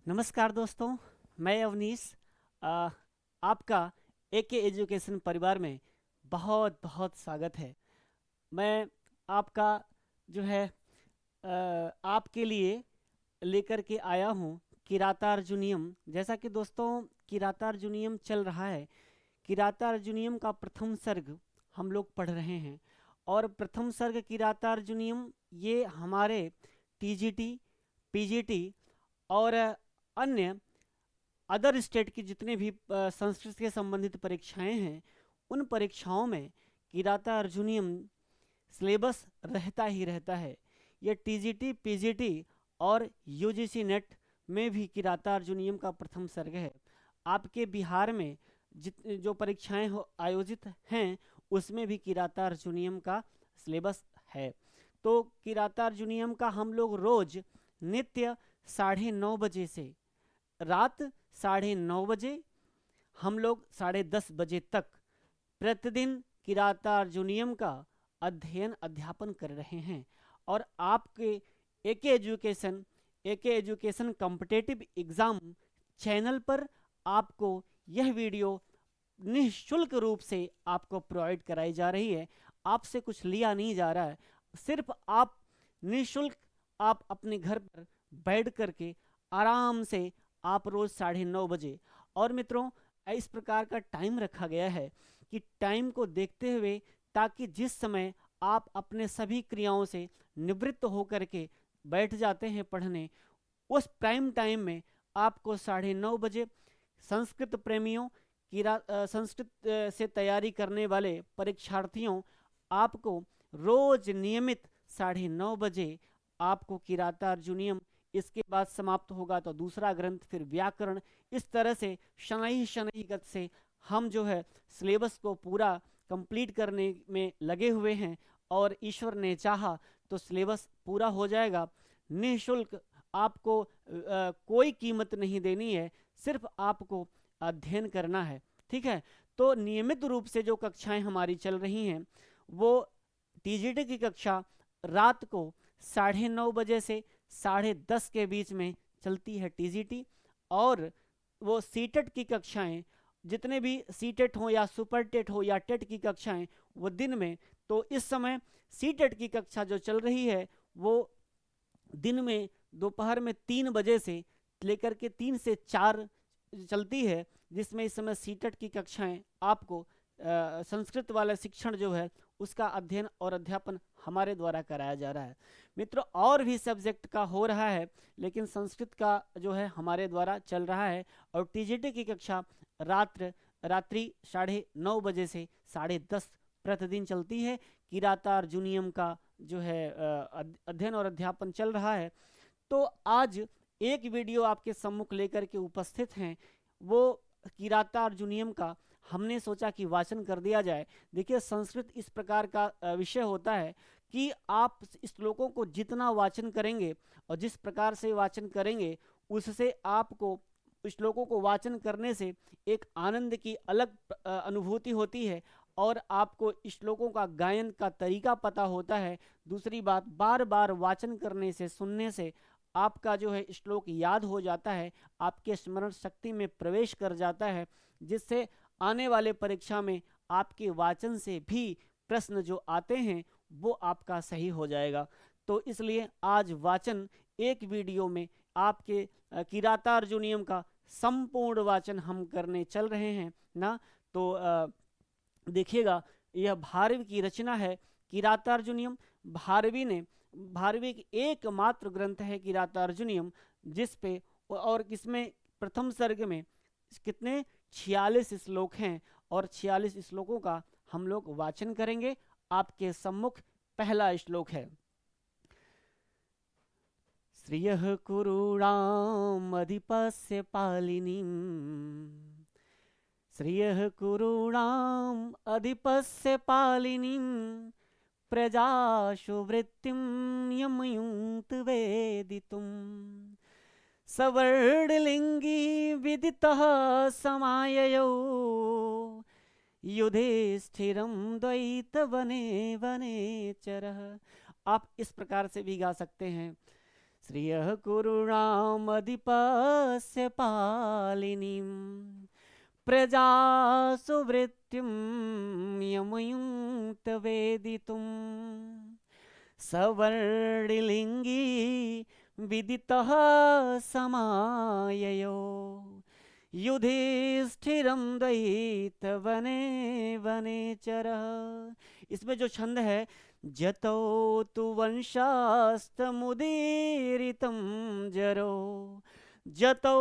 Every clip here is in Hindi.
नमस्कार दोस्तों, मैं अवनीश। आ, आपका एके एजुकेशन परिवार में बहुत बहुत स्वागत है। मैं आपका जो है आपके लिए लेकर के आया हूँ किराता अर्जुनियम। जैसा कि दोस्तों किराता अर्जुनियम चल रहा है, किराता अर्जुनियम का प्रथम सर्ग हम लोग पढ़ रहे हैं। और प्रथम सर्ग किराता अर्जुनियम ये हमारे टीजीटी, पीजीटी और अन्य अदर स्टेट की जितने भी संस्कृत के संबंधित परीक्षाएं हैं, उन परीक्षाओं में किराता अर्जुनियम सिलेबस रहता ही रहता है। ये टीजीटी, पीजीटी और यूजीसी नेट में भी किराता अर्जुनियम का प्रथम सर्ग है। आपके बिहार में जित जो परीक्षाएं आयोजित हैं, उसमें भी किराता अर्जुनियम का सिलेबस है। तो किराता अर्जुनियम का हम लोग रोज नित्य 9:30 से रात 9:30 हम लोग 10:30 बजे तक प्रतिदिन किराता अर्जुनियम का अध्ययन अध्यापन कर रहे हैं। और आपके एके एजुकेशन कॉम्पिटेटिव एग्जाम चैनल पर आपको यह वीडियो निःशुल्क रूप से आपको प्रोवाइड कराई जा रही है। आपसे कुछ लिया नहीं जा रहा है, सिर्फ आप निःशुल्क आप अपने घर पर बैठ करके आराम से आप रोज 9:30 बजे। और मित्रों, इस प्रकार का टाइम रखा गया है कि टाइम को देखते हुए, ताकि जिस समय आप अपने सभी क्रियाओं से निवृत्त होकर के बैठ जाते हैं पढ़ने, उस प्राइम टाइम में आपको 9:30 बजे संस्कृत प्रेमियों, संस्कृत से तैयारी करने वाले परीक्षार्थियों, आपको रोज नियमित 9:30 बजे आपको किराता अर्जुनियम, इसके बाद समाप्त होगा तो दूसरा ग्रंथ, फिर व्याकरण, इस तरह से शनैः शनैः गत से हम जो है सिलेबस को पूरा कंप्लीट करने में लगे हुए हैं। और ईश्वर ने चाहा तो सिलेबस पूरा हो जाएगा निःशुल्क। आपको कोई कीमत नहीं देनी है, सिर्फ आपको अध्ययन करना है। ठीक है। तो नियमित रूप से जो कक्षाएं हमारी चल रही हैं, वो टीजीटी की कक्षा रात को 9:30 से 10:30 के बीच में चलती है टीजीटी। और वो सीटेट की कक्षाएं, जितने भी सीटेट हो या सुपर टेट हो या टेट की कक्षाएं, वो दिन में। तो इस समय सीटेट की कक्षा जो चल रही है, वो दिन में दोपहर में 3 बजे से लेकर के 3 से 4 चलती है, जिसमें इस समय सीटेट की कक्षाएं आपको संस्कृत वाला शिक्षण जो है उसका अध्ययन और अध्यापन हमारे द्वारा कराया जा रहा है। मित्रों, और भी सब्जेक्ट का हो रहा है, लेकिन संस्कृत का जो है हमारे द्वारा चल रहा है। और टीजीटी की कक्षा रात्रि 9:30 से 10:30 प्रतिदिन चलती है। किराता अर्जुनियम का जो है अध्ययन और अध्यापन चल रहा है। तो आज एक वीडियो आपके सम्मुख लेकर के उपस्थित हैं, वो किराता अर्जुनियम का हमने सोचा कि वाचन कर दिया जाए। देखिए, संस्कृत इस प्रकार का विषय होता है कि आप इस श्लोकों को जितना वाचन करेंगे और जिस प्रकार से वाचन करेंगे, उससे आपको श्लोकों को वाचन करने से एक आनंद की अलग अनुभूति होती है। और आपको श्लोकों का गायन का तरीका पता होता है। दूसरी बात, बार बार वाचन करने से, सुनने से आपका जो है श्लोक याद हो जाता है, आपके स्मरण शक्ति में प्रवेश कर जाता है, जिससे आने वाले परीक्षा में आपके वाचन से भी प्रश्न जो आते हैं वो आपका सही हो जाएगा। तो इसलिए आज वाचन एक वीडियो में आपके किराता अर्जुनियम का संपूर्ण वाचन हम करने चल रहे हैं ना। तो देखिएगा, यह भारवी की रचना है किराता अर्जुनियम। भारवी की एकमात्र ग्रंथ है किराता अर्जुनियम, जिस पे और इसमें प्रथम सर्ग में कितने 46 श्लोक हैं। और 46 श्लोकों का हम लोग वाचन करेंगे। आपके सम्मुख पहला श्लोक है। श्रियः कुरूणाम् अधिपस्य पालिनीम्, श्रियः कुरूणाम् अधिपस्य पालिनीं, प्रजाशु वृत्तिं यमयुङ्क्त वेदितुम्, सवर्णलिङ्गी विदितः समाययौ, युधिष्ठिरं द्वैतवने वनेचरः। आप इस प्रकार से भी गा सकते हैं। श्रियः कुरुणामधिपस्य पालिनीं प्रजासु वृत्तिं यमयुङ्क्तवेदितुं सवर्णिलिङ्गी विदितः समाययो युधिष्ठिरं द्वैतवने वनेचरः। इसमें जो छंद है, जतो तु वंशास्तमुदीरितं जरो, जतो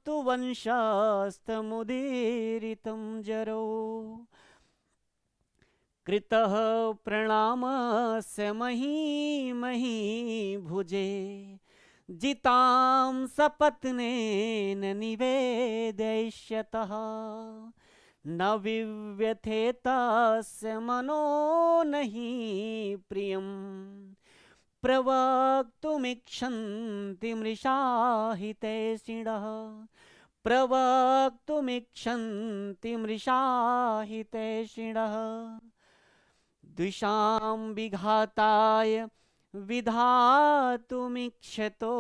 तु वंशास्तमुदीरितं जरो, कृतः प्रणामस्य महीमही भुजे जितां सपत्नेन निवेदयिष्यतः न विव्यथेतस्य मनो नहि प्रियं प्रवक्तुमिच्छन्ति मृषाहितैषिणः, प्रवक्तुमिच्छन्ति मृषाहितैषिणः। द्विषां विघाताय विधातुमिच्छतो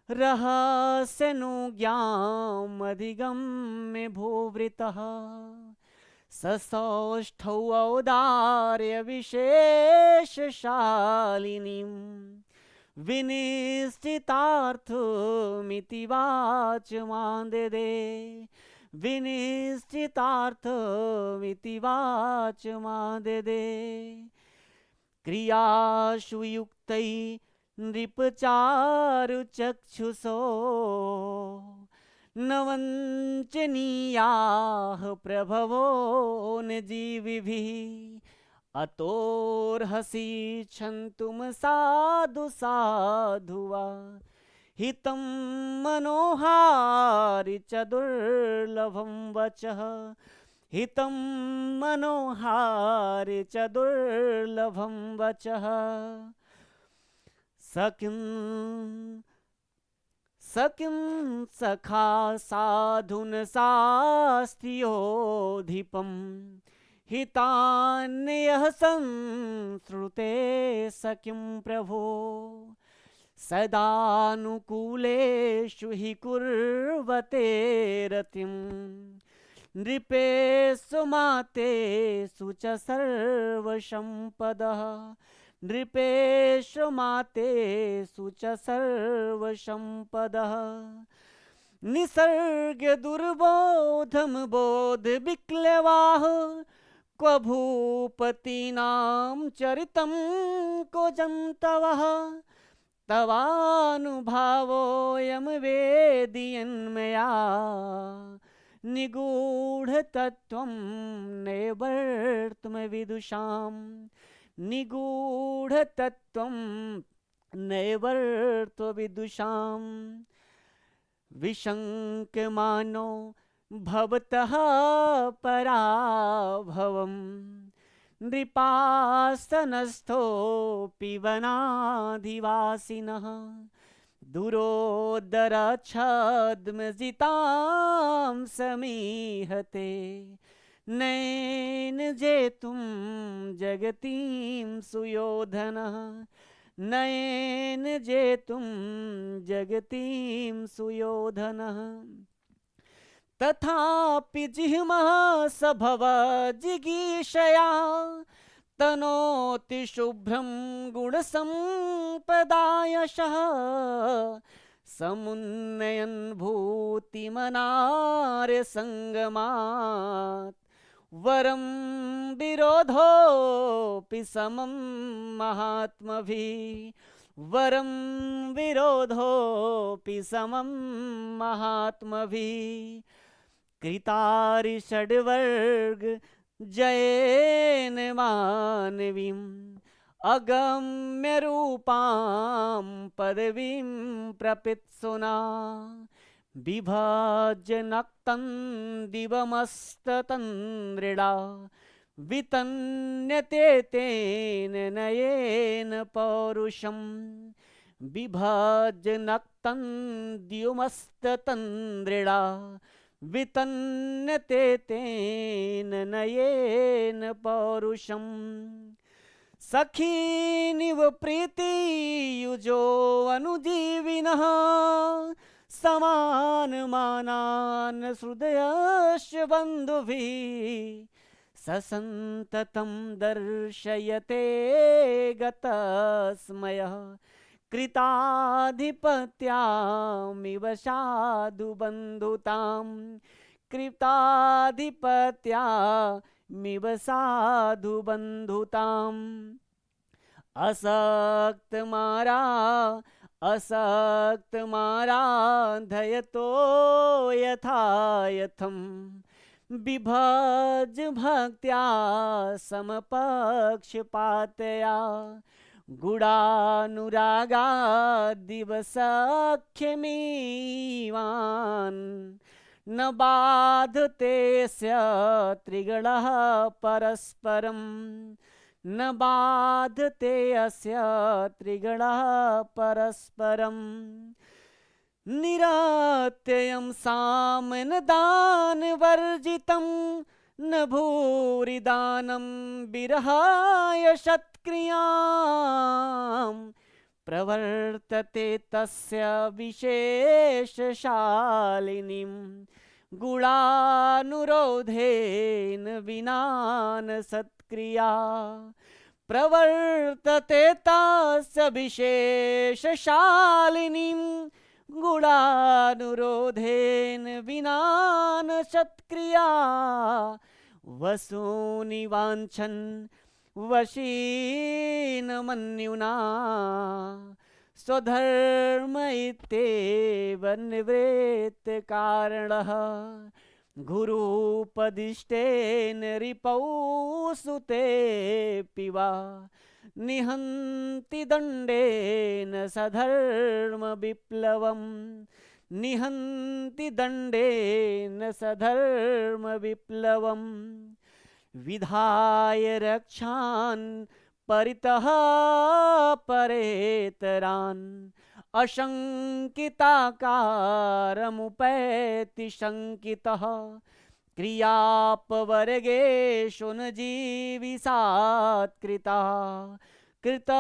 रहस्यनुज्ञामधिगम्य भूवृतः ससौष्ठौ औदार्यविशेषशालिनीं विनिश्चितार्थमिति वाचमाददे, विनिश्चितार्थमिति वाचमाददे। क्रियासु युक्तै नृपचारुचक्षुषो न वञ्चनीयाः प्रभवो न जीविभिः अतोर्हसि क्षन्तुं साधु साधु वा हितं मनोहारि च दुर्लभं वचः, हितं मनोहारि च दुर्लभं वचः। सकिं सखा साधुन शास्त्रियोधिपं हितान्यः संश्रुते सकिं प्रभो सदानुकूलेषु हि कुर्वते रतिं नृपेषु मातेषु च सर्वसम्पदः, नृपेषु मातेषु च सर्वसम्पदः। निसर्ग दुर्बोधं बोध विक्लवाः क्व भूपतीनां चरितं को जन्तवः तवानुभावोऽयं वेदियन्मया निगूढतत्त्वं नैवर्तमविदुषां, निगूढतत्त्वं नैवर्तमविदुषां। विशङ्क्यमानो भवतः पराभवं नृपासनस्थोऽपि वनाधिवासिनः दुरोदरच्छद्मजितां समीहते नैन जेतुं जगतीं सुयोधनः, नयेन जेतुं जगतीं सुयोधनः। तथापि जिह्मः स भव जिगीषया तनोति शुभ्रं गुणसम्पदायशः समुन्नयन् भूतिमनार्य संगमात् वरं विरोधोऽपि समं महात्मभिः, वरं विरोधोऽपि समं महात्मभिः। कृतारि षड्वर्ग जयेन मानवीम् अगम्य रूपां पदवीं प्रपित्सुना विभाज्य नक्तं दिवमस्ततन्द्रिणा वितन्यते तेन नयेन पौरुषं विभाज्य नक्तं द्युमस्ततन्द्रिणा वितन्यते तेन नयेन पौरुषं। सखीनिव प्रीतियुजो अनुजीविनः समानमानान् हृदयश्च बन्धुभिः ससन्ततं दर्शयते गतस्मयः कृताधिपत्यामिव साधुबन्धुतां कृताधिपत्यामिव साधुबन्धुताम् असक्त माराधयतो यथा यथं विभज भक्त्या समपक्षपातया गुणानुरागादिवसख्यमीवान् न बाधते स्य त्रिगणः परस्परम् न बाधते अस्य त्रिगणः परस्परम् निरात्ययं सामनदानवर्जितं न भूरिदानं विरहाय सत्क्रियां प्रवर्तते तस्य विशेषशालिनीं गुणानुरोधेन विना न सत्क्रिया प्रवर्तते तस्य विशेषशालिनीं गुणानुरोधेन विना न सत्क्रिया वसूनि वाञ्छन् वशीन मन्युना स्वधर्म इत्येव निवृत्तकारणः गुरुपदिष्टेन रिपौ सुतेऽपि वा निहन्ति दण्डेन सधर्म विप्लवम् निहन्ति दण्डेन सधर्म विप्लवम् विधाय रक्षान् परितः परेतरान् अशङ्किताकारमुपैति शङ्कितः क्रियापवर्गेषु न जीविसात्कृता कृतज्ञतामस्य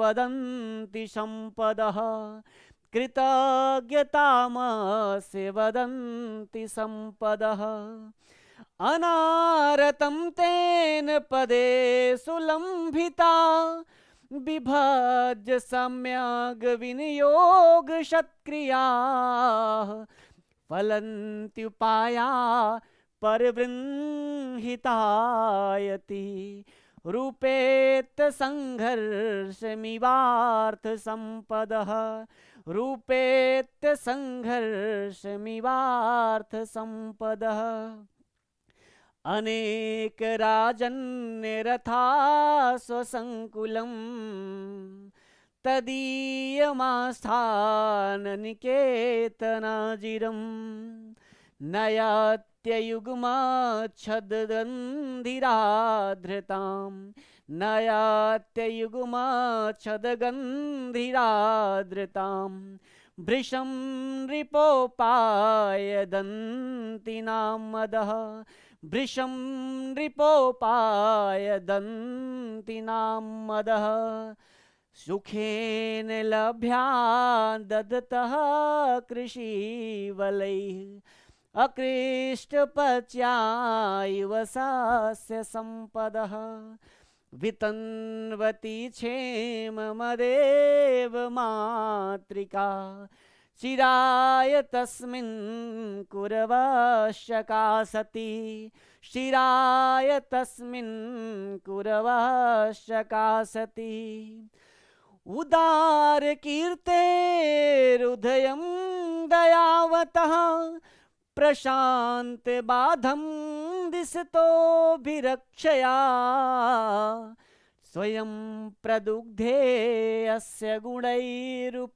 वदन्ति सम्पदः कृतज्ञतामस्य वदन्ति सम्पदः अनारतं तेन पदेषु लम्भिता विभज्य सम्यग् विनियोग सत्क्रियाः फलन्त्युपाया परबृंहितायति रूपेत संघर्षमिवार्थ संपदः रूपेत संघर्षमिवार्थ संपदः अनेक राजन्यरथा स्वसंकुलम् तदीयमास्थाननिकेतनाजिरम् नयात्ययुग्मच्छदगन्धिराधृतां नयात्ययुग्मच्छदगन्धिराधृतां भृशं नृपोपायदन्ति नामदः भृशं नृपोपायदन्ति नामदः सुखेन लभ्या ददतः कृषिवलैः अकृष्टपच्यायव सस्य सम्पदः वितन्वती क्षेममदेव मातृका चिराय तस्मिन् कुरवश्यका सती चिराय तस्मिन् कुरवश्यका सती उदार कीर्तेरुदयं दयावतः प्रशान्त बाधं दिशतोभिरक्षया स्वयं प्रदुग्धे अस्य गुणैरुपस्नुता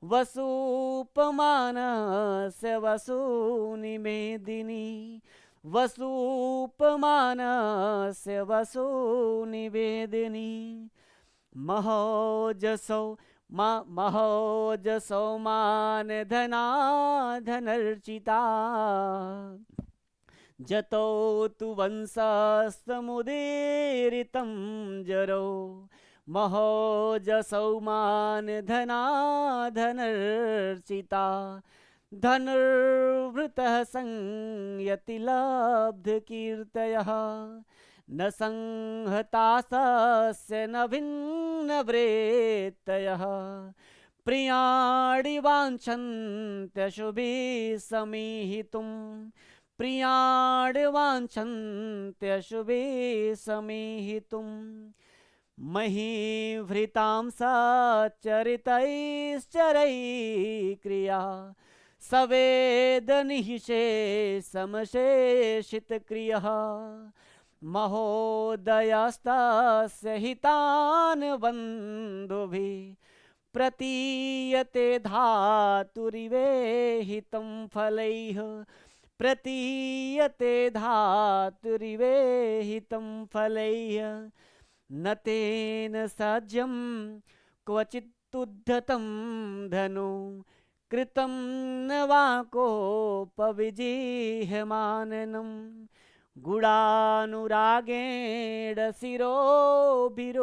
वसूपमानस्य वसूनिवेदिनी वसूपमानस्य वसूनिवेदिनी महोजसो मान धना धनर्चिता जतो तु वंशस्तमुदीरितं जरो महोजसौमान धनाधनर्चिता धनुर्वृतः संयतिलब्धकीर्तयः न संहतास्य न भिन्नवृत्तयः प्रियाणि वाञ्छन्त्यशुभिः समीहितुं प्रियाणि वाञ्छन्त्यशुभिः समीहितुं महीभृतां सचरितैश्चरैः क्रिया सवेदनिःशेषमशेषितक्रियः महोदयस्तस्य हितान् बन्धुभिः प्रतीयते धातुरिवेहितं फलैः प्रतीयते धातुरिवेहितं फलैः न तेन सज्जं क्वचिदुद्धतं धनु कृतं न वा कोपविजिह्यमाननं गुणानुरागेण शिरोभिरोह्यते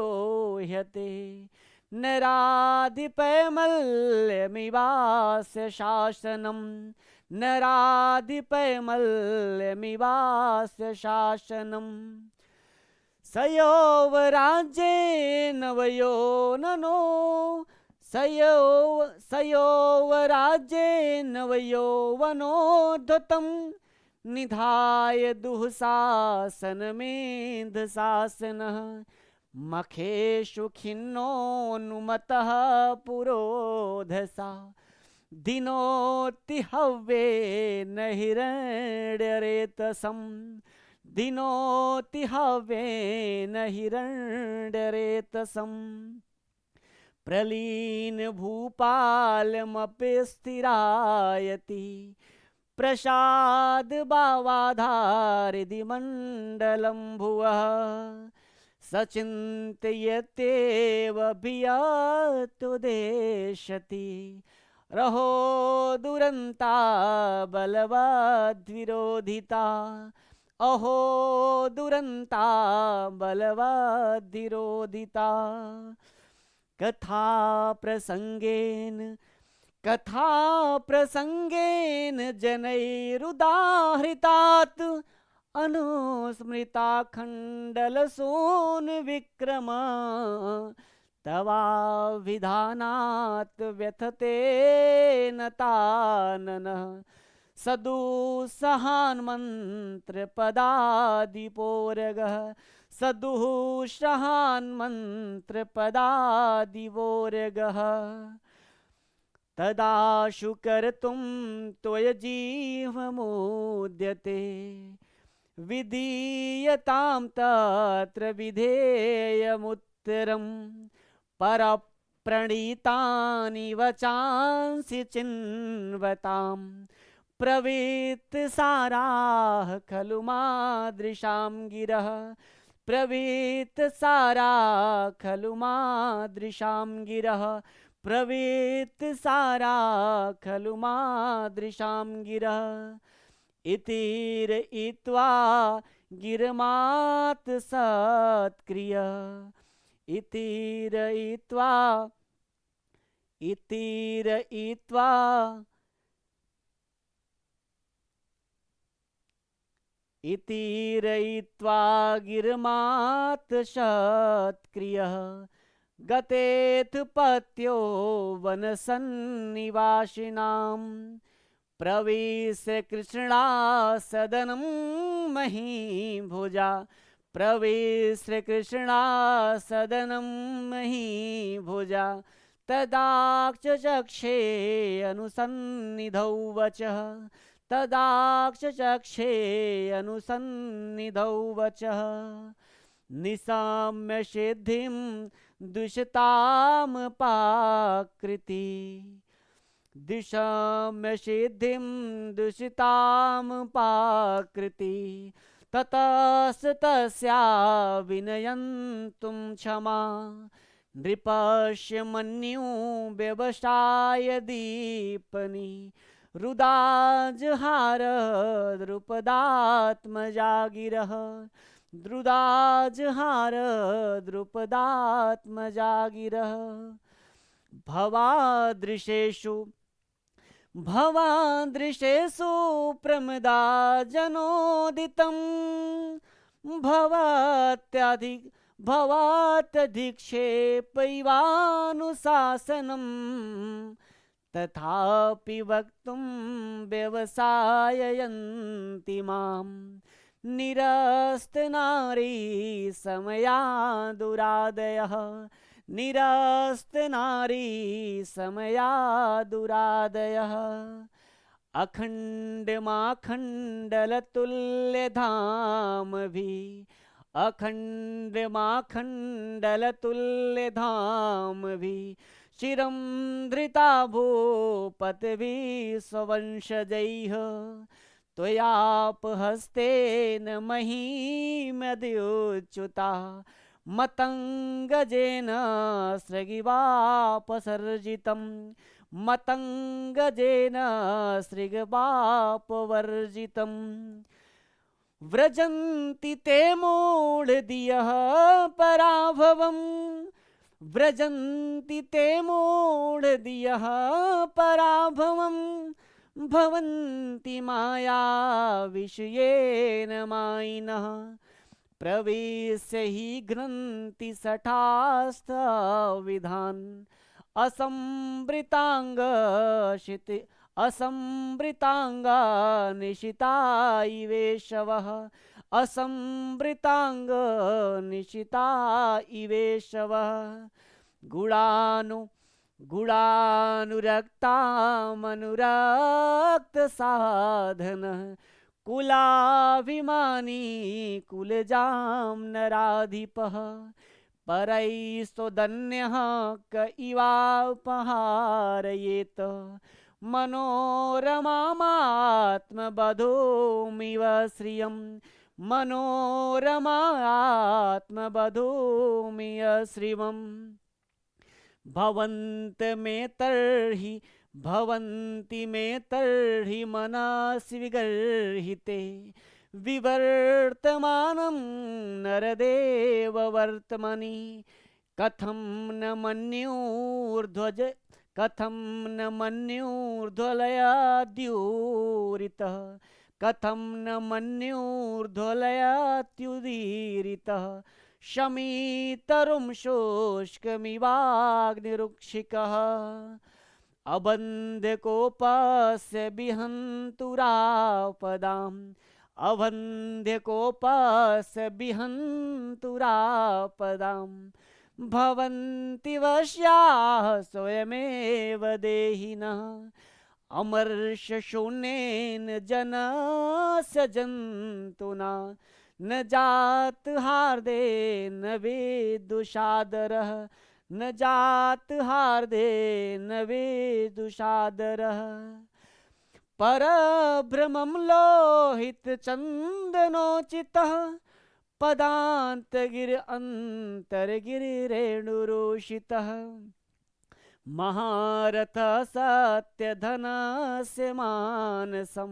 नराधिपैमल्यमिवास्य शासनं नराधिपैमल्यमिवास्य शासनं सयोवराज्येन वयो ननो सयोवराज्येन वयो वनोद्धतं निधाय दुःशासनमेधशासनः मखेषु खिन्नोऽनुमतः पुरोधसा दिनोति हव्येन हिरण्यरेतसं दिनोति हव्येन हिरण्यरेतसं प्रलीन भूपालमपि स्थिरायति प्रसाद भावाधारिधि मण्डलं भुवः सचिन्तयत्येव भियतुदेशति रहो दुरन्ता बलवद्विरोधिता अहो दुरन्ता बलवद्विरोधिता कथा प्रसंगेन जनैरुदाहृतात् अनुस्मृता खण्डलसून विक्रम तवा विधानात् व्यथते न ताननः सदुसहान् मन्त्रपदादिपोरगः सदुसहान् मन्त्रपदादिपोरगः तदाशु कर्तुं त्वयजीवमुद्यते विधीयतां तत्र विधेयमुत्तरं परप्रणीतानि वचांसि चिन्वतां प्रवृत्तसाराः खलु मादृशां गिरः प्रवृत्तसाराः खलु मादृशां गिरः प्रवृत्तसाराः खलु मादृशां गिरः इतिरयित्वा गिरमात् सत्क्रिय इतिरयित्वा गिरमात् सत्क्रियः गतेथ पत्यो वनसन्निवासिनां प्रविश्य कृष्णासदनं महीभुजा प्रविश्य कृष्णासदनं महीभुजा तदाक्षचक्षे अनुसन्निधौ वचः तदाक्षचक्षे अनुसन्निधौ वचः निशाम्य सिद्धिं दुषितामपाकृति दिशाम्य सिद्धिं दुषितामपाकृति ततस्तस्या विनयन्तुं क्षमा नृपस्य मन्युं व्यवसाय दीपनि रुदाजहार द्रुपदात्मजा गिरः रुदाजहार द्रुपदात्मजा गिरः भवादृशेषु प्रमदा जनोदितं भवात्यधिक्षेपैवानुशासनम् तथापि वक्तुं व्यवसाययन्ति मां निरस्तनारी समया दुरादयः निरस्तनारी समया दुरादयः अखण्डमाखण्डलतुल्यधामभिः चिरं धृता भूपतिभिः स्ववंशजैः त्वयापहस्तेन महीमद्युच्युता मतङ्गजेन सृगिवापसर्जितं मतङ्गजेन सृगवापवर्जितं व्रजन्ति ते मूढधियः पराभवम् व्रजन्ति ते मूढधियः पराभवम् भवन्ति माया विषयेन मायिनः प्रवेश्य हि घ्नन्ति शठास्थविधान् असंवृतांगा निशिता इवेशवः असंवृतांग निशिता इवेशवः गुणानुरक्तामनुरक्त साधन कुलाभिमानी कुलजाम्नराधिपः परैस्तोदन्यः क इवापहारयेत मनोरमात्मबधूमिव श्रियं मनोरमात्मबधूमिव श्रियम् भवन्ति मे तर्हि मनसि विगर्हिते विवर्तमानं नरदेव वर्तमनि कथं न मन्यूर्ध्वलयाद्यूरितः कथं न मन्यूर्ध्वलयात्युदीरितः शमीतरुं शुष्कमिवाग्निरुक्षिकः अवन्ध्यकोपस्य बिहन्तुरापदाम् अवन्ध्यकोपस्य बिहन्तुरापदाम् भवन्ति वश्याः स्वयमेव देहिनः अमर्षशून्येन जनस्य जन्तुना न जात हार्दे न विदुषादरः न जात हार्दे न विदुषादरः परभ्रमं लोहित चन्दनोचितः पदान्तगिर अन्तर्गिरिरेणुरोषितः महारथः सत्यधनस्य मानसं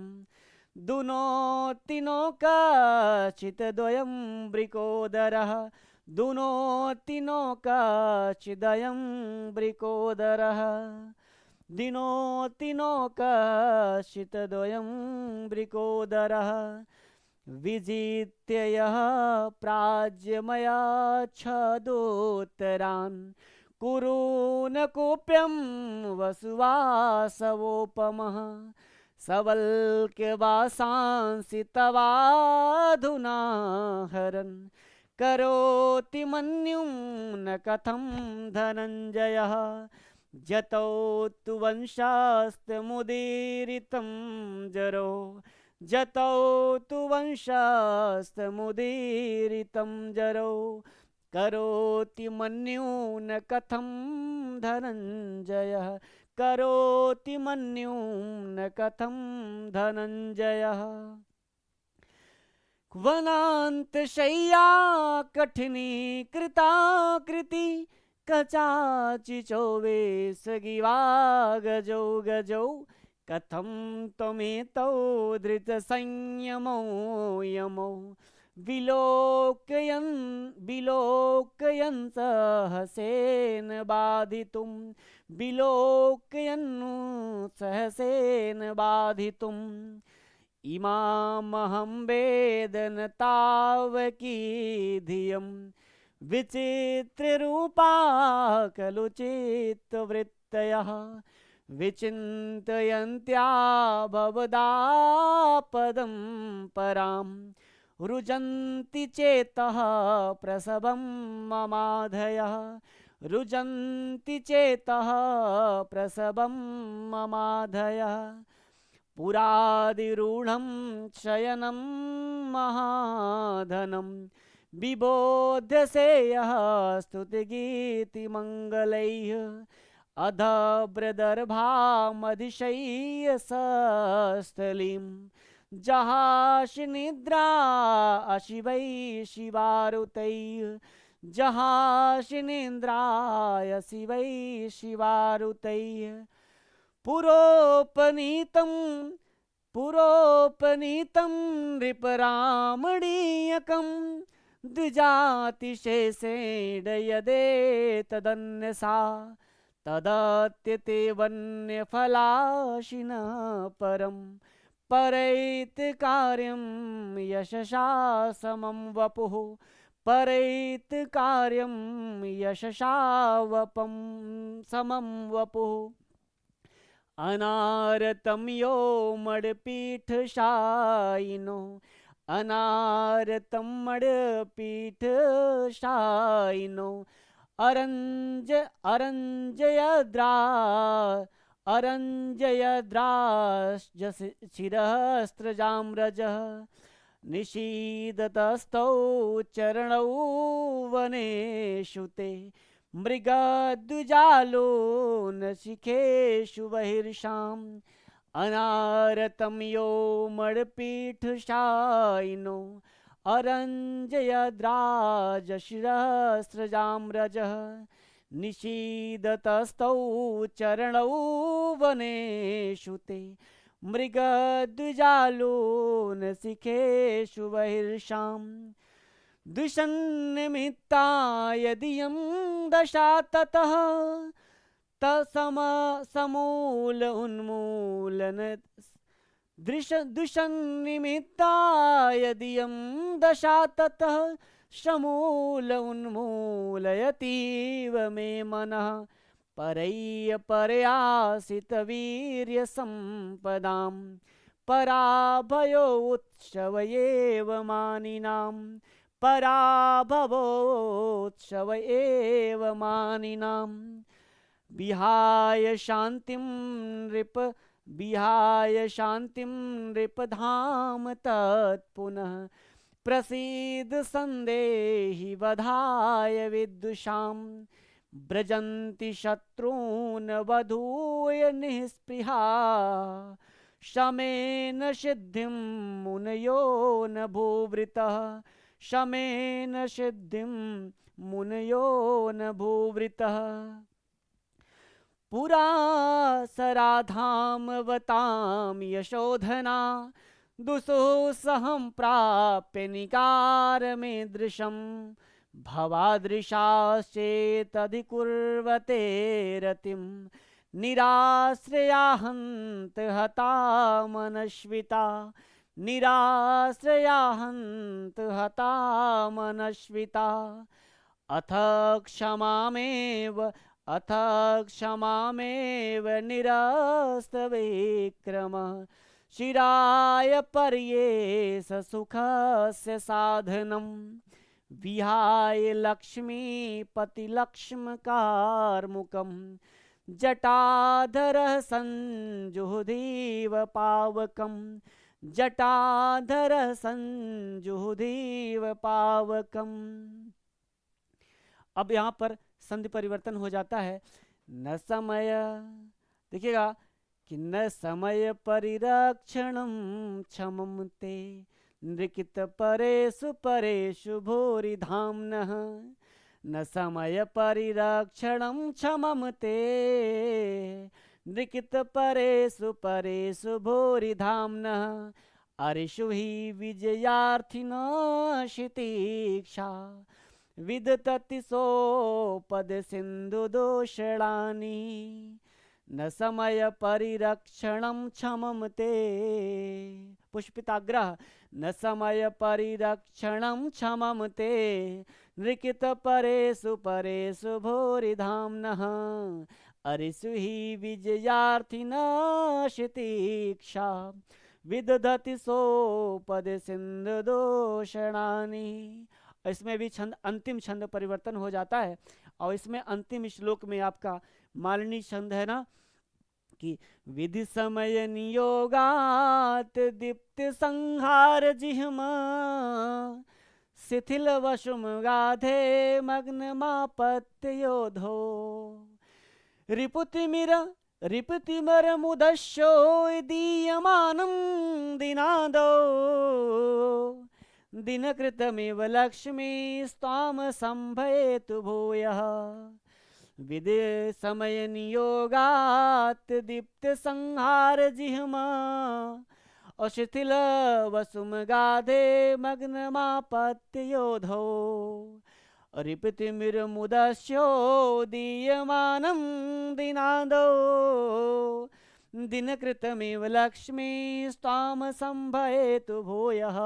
दुनोति नौकाचिद्वयं वृकोदरः दुनोति नौकाचिदयं वृकोदरः दिनोति नौकाचिद्वयं वृकोदरः विजित्य यः प्राज्यमया छदोत्तरान् कुरून् कूप्यं वसुवासवोपमः सवल्क्यवासांसि तवाधुना हरन् करोति मन्युं न कथं धनञ्जयः जतौ तु वंशास्तमुदीरितं जरो जतौ तु वंशास्तमुदीरितं जरो करोति मन्यून् कथं धनञ्जयः करोति मन्यून् कथं धनञ्जयः वनान्तशय्या कठिनीकृताकृति कचाचिचौवेशगिवा गजौ गजौ कथं त्वमेतौ धृतसंयमो यमौ विलोकयन् सहसेन बाधितुं विलोकयन् सहसेन बाधितुम् इमामहं वेदन तावकी धियं विचित्ररूपा खलु चित्तवृत्तयः विचिन्तयन्त्या भवदापदं परां रुजन्ति चेतः प्रसवं ममाधयः रुजन्ति चेतः प्रसवं ममाधयः पुरादिरूढं शयनं महाधनं विबोध्यसे यः स्तुतिगीतिमङ्गलैः अधभ्रदर्भामधिशय्य सस्थलीं जहासि निद्रा अशिवै शिवारुतैः जहासि निद्राय शिवै शिवारुतैः पुरोपनीतं नृपरामणीयकं द्विजातिशेषेण यदेतदन्यसा तदत्यते वन्यफलाशिनः परं परैतकार्यं यशसा समं वपुः परैतकार्यं यशसा वपं समं वपुः अनारतं यो मडपीठशायिनो अनारतं मडपीठशायिनो अरञ्जयद्राश्चिरस्त्रजाम्रजः निषीदतस्तौ चरणौ वनेषु ते मृगद्विजालो न शिखेषु बहिर्षाम् अनारतं यो मडपीठशायिनो अरञ्जयद्राजशिरस्त्रजाम्रजः निषीदतस्तौ चरणौ वनेषु ते मृगद्विजालो न शिखेषु बहिर्षाम् द्विषन्निमित्ता यदियं दशा ततः समूल उन्मूलन द्विषन्निमित्ता यदियं दशा ततः समूल उन्मूलयतीव मे मनः परैर्पर्यासितवीर्यसम्पदां पराभयो उत्सव एव मानिनाम् पराभवोत्सव एव मानिनाम् विहाय शान्तिं नृपधाम तत्पुनः प्रसीद सन्देहि वधाय विद्युषां व्रजन्ति शत्रून् वधूय निःस्पृहा शमेन सिद्धिं मुनयो न भूवृतः शमेन सिद्धिं मुनयो न भूवृतः पुरा सराधामवतां यशोधना दुःसहं प्राप्य निकारमीदृशं भवादृशाश्चेदधिकुर्वते रतिं निराश्रयाहन्त हता मनश्विता निराश्रयाहन्त हता मनश्विता अथ क्षमामेव निरस्तविक्रमः शिराय पर्येष सुखस्य साधनं विहाय लक्ष्मीपतिलक्ष्मकार्मुकं जटाधरः संजुहुधीव पावकं जटाधरः संजुहुधीव पावकं। अब यहाँ पर संधि परिवर्तन हो जाता है। न समय, देखिएगा कि न समय परिरक्षणं क्षमं ते नृकित परेषु परेषु भूरि धाम्नः न समय परिरक्षणं क्षमं ते नृकित परेषु परेषु भूरिधाम्नः अरिषु हि विजयार्थिनः क्षितीक्षा विदतति सोपद सिंधु दोषणानि न समय परिरक्षणं क्षमं ते। पुष्पिताग्रह न समय परिरक्षणं क्षमं ते नृकित परेषु परेषु भूरिधाम्नः अरिषु हि विजयार्थिनः क्षितीक्षा विदधति सोपद सिंधु दोषणानि। इसमें भी छंद, अंतिम छंद परिवर्तन हो जाता है और इसमें अंतिम श्लोक में आपका मालिनी छंद है ना कि विधि समय नियोगात दीप्ति संहार जिह्मा शिथिल वशुम गाधे मग्न मापत्य योधो रिपुतिमर मुदश्यो दीयमानं दिनादो दिनकृतमिव लक्ष्मी स्वाम संभयतु भूयः विदे समय नियोगात दीप्त संहार जिह्मा अशिथिल वसुम गाधे मग्न मापत्य योधो रिपुतिमिरमुदस्यो दीयमानं दिनादो दिनकृतमिव लक्ष्मी स्वाम संभयतु भूयः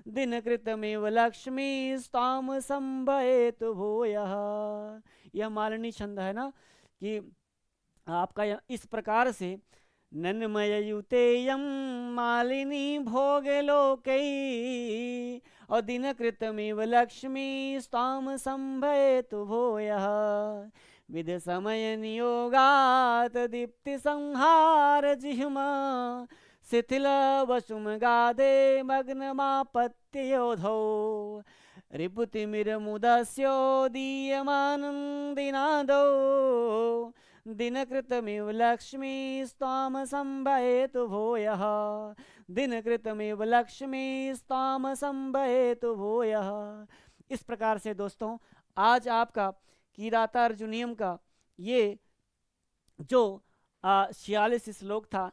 दिनकृतमिव लक्ष्मी स्वाम संभयतु भूयः। यह मालिनी छंद है ना कि आपका इस प्रकार से नन्मयुतेयं मालिनी भोगलोकै और दिनकृतमिव लक्ष्मी स्वाम संभयतु भूयः विद समय नियोगात दीप्ति संहार जिह्मा शिथिल वसुम गाधे मग्न मापत्य योधो रिपुतिमिरमुदस्यो दीयमानं दिनादो दिनकृतमिव लक्ष्मी स्वाम संभयतु भूयः दिनकृतमिव लक्ष्मी स्वाम संभयतु भूयः। इस प्रकार से दोस्तों आज आपका किराता अर्जुनियम का ये जो 46 श्लोक था,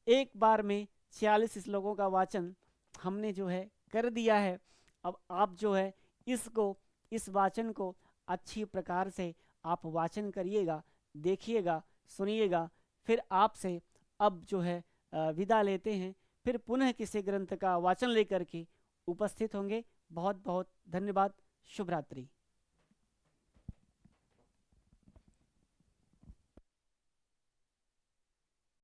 एक बार में 46 श्लोकों का वाचन हमने जो है कर दिया है। अब आप जो है इस वाचन को अच्छी प्रकार से आप वाचन करिएगा, देखिएगा, सुनिएगा। फिर आपसे अब जो है विदा लेते हैं, फिर पुनः किसी ग्रंथ का वाचन लेकर के उपस्थित होंगे। बहुत बहुत धन्यवाद। शुभ रात्रि।